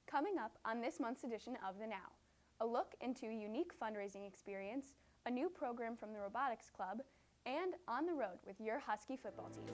Coming up on this month's edition of The Now, a look into a unique fundraising experience, a new program from the Robotics Club, and on the road with your Husky football team.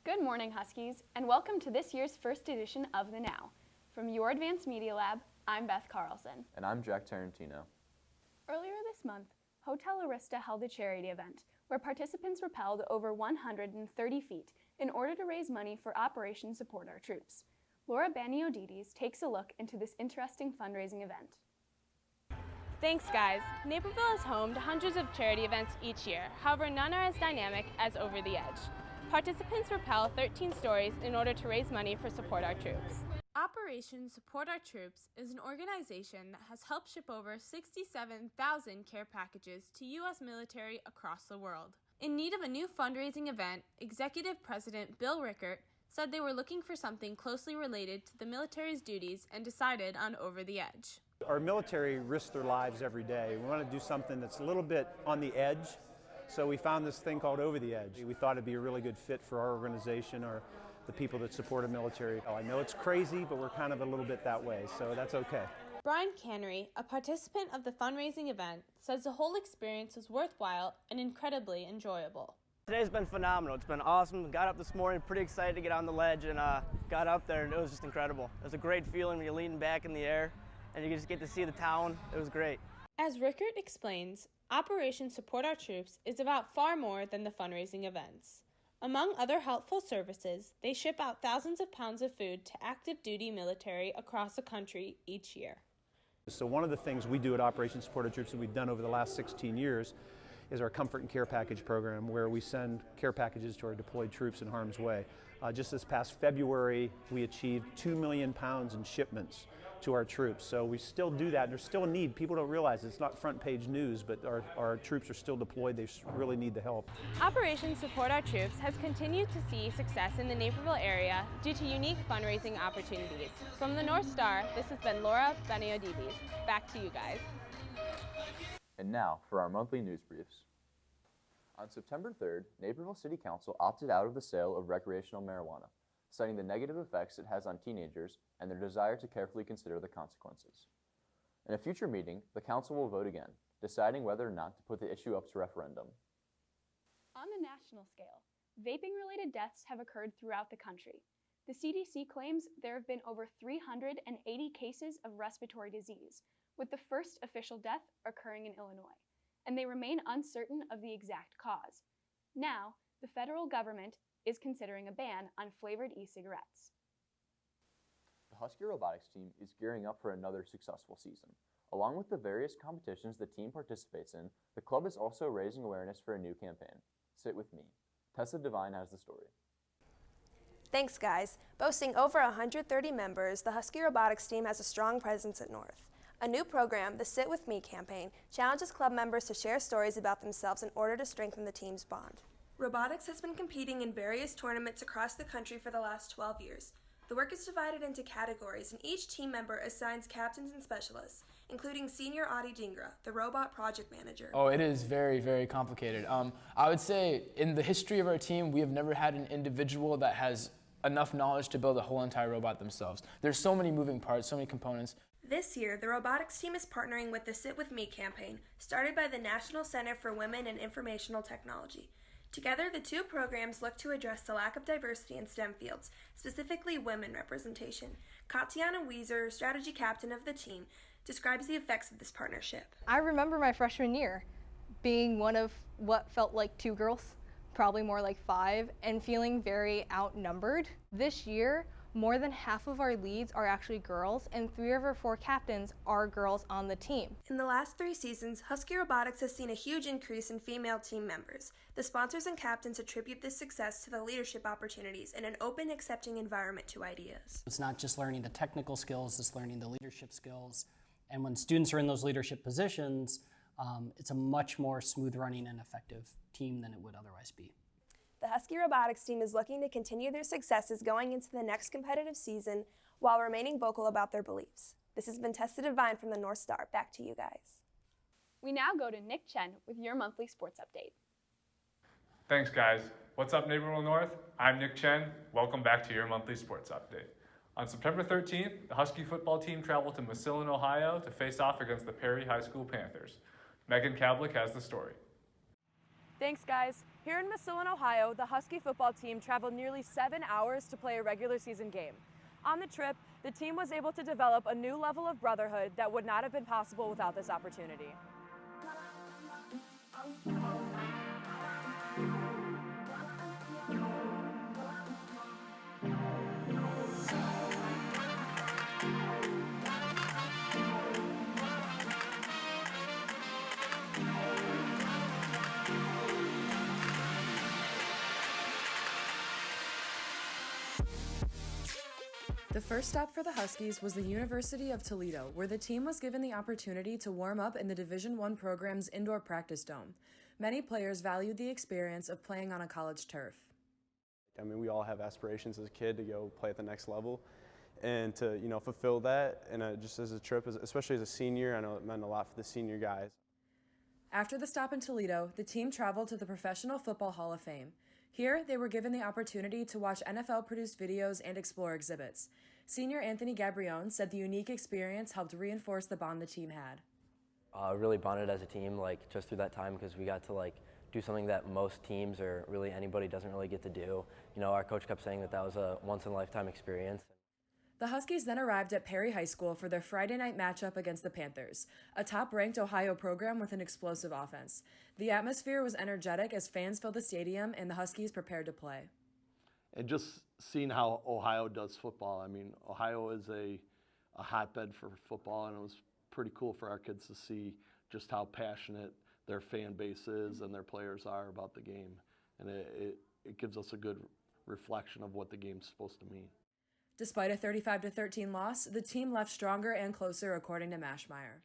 Good morning, Huskies, and welcome to this year's first edition of The Now. From your Advanced Media Lab, I'm Beth Carlson. And I'm Jack Tarantino. Earlier this month, Hotel Arista held a charity event where participants rappelled over 130 feet in order to raise money for Operation Support Our Troops. Laura Baniodides takes a look into this interesting fundraising event. Thanks, guys. Naperville is home to hundreds of charity events each year. However, none are as dynamic as Over the Edge. Participants rappel 13 stories in order to raise money for Support Our Troops. Operation Support Our Troops is an organization that has helped ship over 67,000 care packages to U.S. military across the world. In need of a new fundraising event, Executive President Bill Rickert said they were looking for something closely related to the military's duties and decided on Over the Edge. Our military risks their lives every day. We want to do something that's a little bit on the edge. So we found this thing called Over the Edge. We thought it'd be a really good fit for our organization or the people that support a military. I know it's crazy, but we're kind of a little bit that way, so that's okay. Brian Cannery, a participant of the fundraising event, says the whole experience was worthwhile and incredibly enjoyable. Today's been phenomenal. It's been awesome. Got up this morning pretty excited to get on the ledge and got up there and it was just incredible. It was a great feeling when you're leaning back in the air and you just get to see the town. It was great. As Rickert explains, Operation Support Our Troops is about far more than the fundraising events. Among other helpful services, they ship out thousands of pounds of food to active duty military across the country each year. So one of the things we do at Operation Support Our Troops that we've done over the last 16 years is our Comfort and Care Package program, where we send care packages to our deployed troops in harm's way. Just this past February, we achieved 2 million pounds in shipments to our troops. So we still do that. There's still a need. People don't realize it's not front page news, but our troops are still deployed. They really need the help. Operation Support Our Troops has continued to see success in the Naperville area due to unique fundraising opportunities. From the North Star, this has been Laura Baniodides. Back to you guys. And now for our monthly news briefs. On September 3rd, Naperville City Council opted out of the sale of recreational marijuana, citing the negative effects it has on teenagers and their desire to carefully consider the consequences. In a future meeting, the council will vote again, deciding whether or not to put the issue up to referendum. On the national scale, vaping-related deaths have occurred throughout the country. The CDC claims there have been over 380 cases of respiratory disease, with the first official death occurring in Illinois, and they remain uncertain of the exact cause. Now, the federal government is considering a ban on flavored e-cigarettes. The Husky Robotics team is gearing up for another successful season. Along with the various competitions the team participates in, the club is also raising awareness for a new campaign, Sit With Me. Tessa Devine has the story. Thanks, guys. Boasting over 130 members, the Husky Robotics team has a strong presence at North. A new program, the Sit With Me campaign, challenges club members to share stories about themselves in order to strengthen the team's bond. Robotics has been competing in various tournaments across the country for the last 12 years. The work is divided into categories, and each team member assigns captains and specialists, including Senior Adi Dingra, the robot project manager. Oh, it is very, very complicated. I would say in the history of our team, we have never had an individual that has enough knowledge to build a whole entire robot themselves. There's so many moving parts, so many components. This year, the robotics team is partnering with the Sit With Me campaign, started by the National Center for Women in Informational Technology. Together, the two programs look to address the lack of diversity in STEM fields, specifically women representation. Katiana Weiser, strategy captain of the team, describes the effects of this partnership. I remember my freshman year being one of what felt like 2 girls, probably more like 5, and feeling very outnumbered. This year, more than half of our leads are actually girls, and 3 of our 4 captains are girls on the team. In the last 3 seasons, Husky Robotics has seen a huge increase in female team members. The sponsors and captains attribute this success to the leadership opportunities and an open, accepting environment to ideas. It's not just learning the technical skills, it's learning the leadership skills. And when students are in those leadership positions, it's a much more smooth running and effective team than it would otherwise be. The Husky Robotics team is looking to continue their successes going into the next competitive season while remaining vocal about their beliefs. This has been Tessa Devine from the North Star. Back to you guys. We now go to Nick Chen with your monthly sports update. Thanks, guys. What's up, Naperville North? I'm Nick Chen. Welcome back to your monthly sports update. On September 13th, the Husky football team traveled to Massillon, Ohio to face off against the Perry High School Panthers. Megan Kablik has the story. Thanks, guys. Here in Massillon, Ohio, the Husky football team traveled nearly 7 hours to play a regular season game. On the trip, the team was able to develop a new level of brotherhood that would not have been possible without this opportunity. The first stop for the Huskies was the University of Toledo, where the team was given the opportunity to warm up in the Division I program's indoor practice dome. Many players valued the experience of playing on a college turf. I mean, we all have aspirations as a kid to go play at the next level, and to fulfill that, and just as a trip, especially as a senior, I know it meant a lot for the senior guys. After the stop in Toledo, the team traveled to the Professional Football Hall of Fame. Here, they were given the opportunity to watch NFL-produced videos and explore exhibits. Senior Anthony Gabrione said the unique experience helped reinforce the bond the team had. Really bonded as a team, just through that time, because we got to do something that most teams or really anybody doesn't really get to do. Our coach kept saying that was a once-in-a-lifetime experience. The Huskies then arrived at Perry High School for their Friday night matchup against the Panthers, a top-ranked Ohio program with an explosive offense. The atmosphere was energetic as fans filled the stadium and the Huskies prepared to play. And just seeing how Ohio does football, I mean, Ohio is a hotbed for football, and it was pretty cool for our kids to see just how passionate their fan base is and their players are about the game. And it gives us a good reflection of what the game's supposed to mean. Despite a 35-13 loss, the team left stronger and closer, according to Mashmeyer.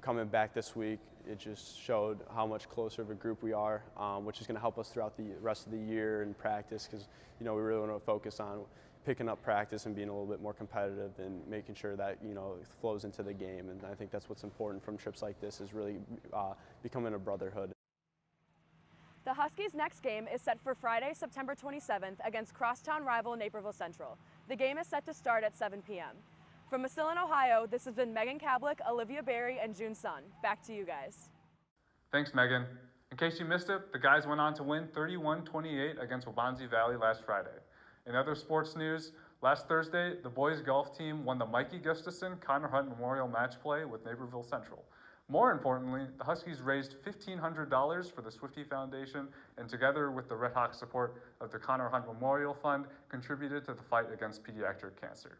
Coming back this week, it just showed how much closer of a group we are, which is going to help us throughout the rest of the year in practice, because we really want to focus on picking up practice and being a little bit more competitive and making sure that it flows into the game. And I think that's what's important from trips like this, is really becoming a brotherhood. The Huskies' next game is set for Friday, September 27th against crosstown rival Naperville Central. The game is set to start at 7 p.m. From Massillon, Ohio, this has been Megan Kablik, Olivia Berry, and June Sun. Back to you guys. Thanks, Megan. In case you missed it, the guys went on to win 31-28 against Waubonsie Valley last Friday. In other sports news, last Thursday, the boys golf team won the Mikey Gustafson Connor Hunt Memorial Match Play with Naperville Central. More importantly, the Huskies raised $1,500 for the Swifty Foundation, and together with the Red Hawk support of the Connor Hunt Memorial Fund, contributed to the fight against pediatric cancer.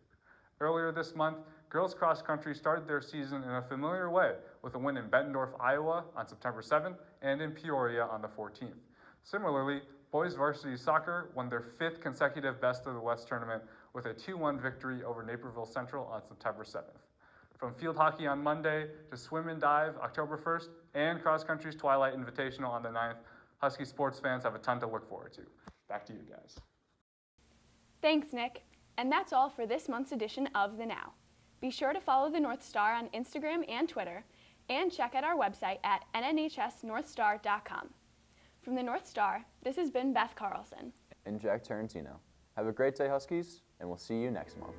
Earlier this month, girls cross country started their season in a familiar way with a win in Bettendorf, Iowa on September 7th and in Peoria on the 14th. Similarly, boys varsity soccer won their 5th consecutive Best of the West tournament with a 2-1 victory over Naperville Central on September 7th. From field hockey on Monday to swim and dive October 1st and cross country's Twilight Invitational on the 9th, Husky sports fans have a ton to look forward to. Back to you guys. Thanks, Nick. And that's all for this month's edition of The Now. Be sure to follow the North Star on Instagram and Twitter, and check out our website at nnhsnorthstar.com. From the North Star, this has been Beth Carlson. And Jack Tarantino. Have a great day, Huskies, and we'll see you next month.